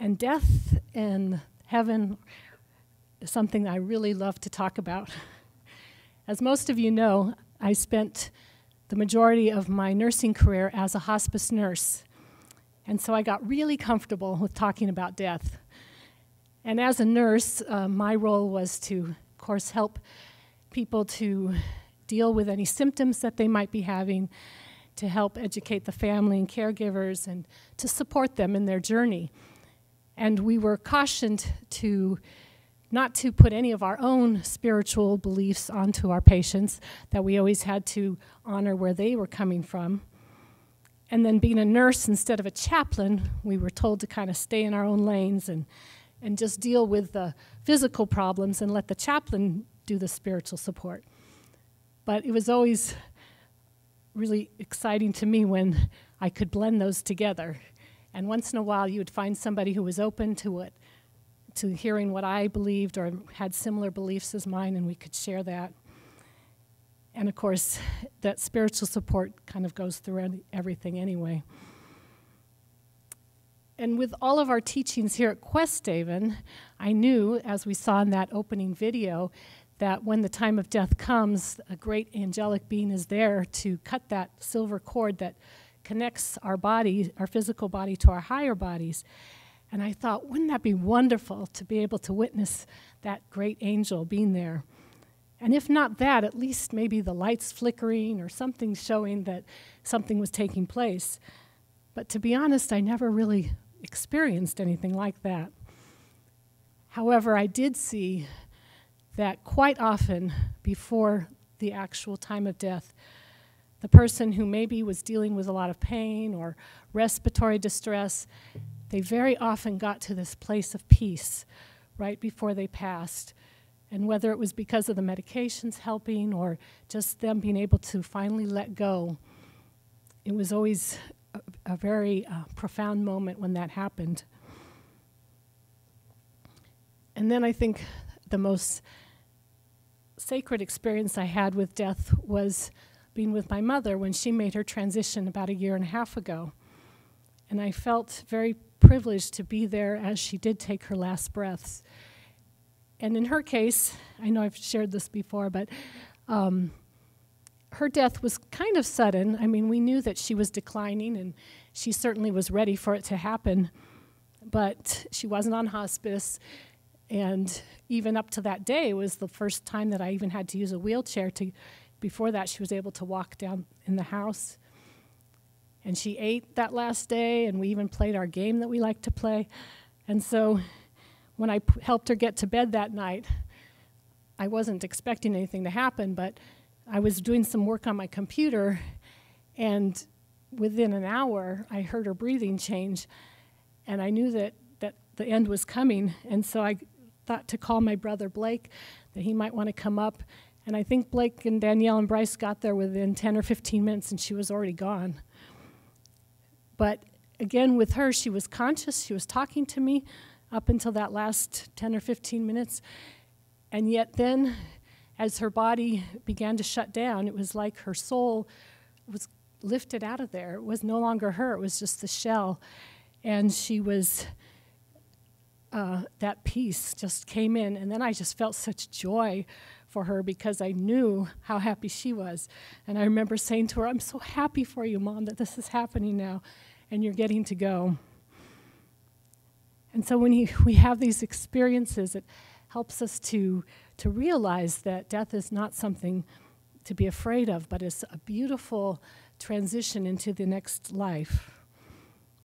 And death and heaven is something I really love to talk about. As most of you know, I spent the majority of my nursing career as a hospice nurse. And so I got really comfortable with talking about death. And as a nurse, my role was to, of course, help people to deal with any symptoms that they might be having, to help educate the family and caregivers, and to support them in their journey. And we were cautioned to not to put any of our own spiritual beliefs onto our patients, that we always had to honor where they were coming from. And then being a nurse instead of a chaplain, we were told to kind of stay in our own lanes and just deal with the physical problems and let the chaplain do the spiritual support. But it was always really exciting to me when I could blend those together. And once in a while, you would find somebody who was open to it, to hearing what I believed or had similar beliefs as mine, and we could share that. And of course, that spiritual support kind of goes through everything anyway. And with all of our teachings here at Quest Haven, I knew, as we saw in that opening video, that when the time of death comes, a great angelic being is there to cut that silver cord that connects our body, our physical body, to our higher bodies. And I thought, wouldn't that be wonderful to be able to witness that great angel being there? And if not that, at least maybe the lights flickering or something showing that something was taking place. But to be honest, I never really experienced anything like that. However, I did see that quite often before the actual time of death, the person who maybe was dealing with a lot of pain or respiratory distress, they very often got to this place of peace right before they passed. And whether it was because of the medications helping or just them being able to finally let go, it was always a very profound moment when that happened. And then I think the most sacred experience I had with death was being with my mother when she made her transition about 1.5 years ago. And I felt very privileged to be there as she did take her last breaths. And in her case, I know I've shared this before, but her death was kind of sudden. I mean, we knew that she was declining, and she certainly was ready for it to happen, but she wasn't on hospice. And even up to that day, it was the first time that I even had to use a wheelchair. Before that, she was able to walk down in the house. And she ate that last day, and we even played our game that we like to play. And so when I helped her get to bed that night, I wasn't expecting anything to happen, but I was doing some work on my computer, and within an hour, I heard her breathing change, and I knew that the end was coming. And so I thought to call my brother Blake, that he might want to come up. And I think Blake and Danielle and Bryce got there within 10 or 15 minutes, and she was already gone. But again, with her, she was conscious. She was talking to me up until that last 10 or 15 minutes. And yet then, as her body began to shut down, it was like her soul was lifted out of there. It was no longer her. It was just the shell. And she was, that peace just came in. And then I just felt such joy for her because I knew how happy she was. And I remember saying to her, I'm so happy for you, Mom, that this is happening now and you're getting to go. And so when we have these experiences, it helps us to realize that death is not something to be afraid of, but it's a beautiful transition into the next life.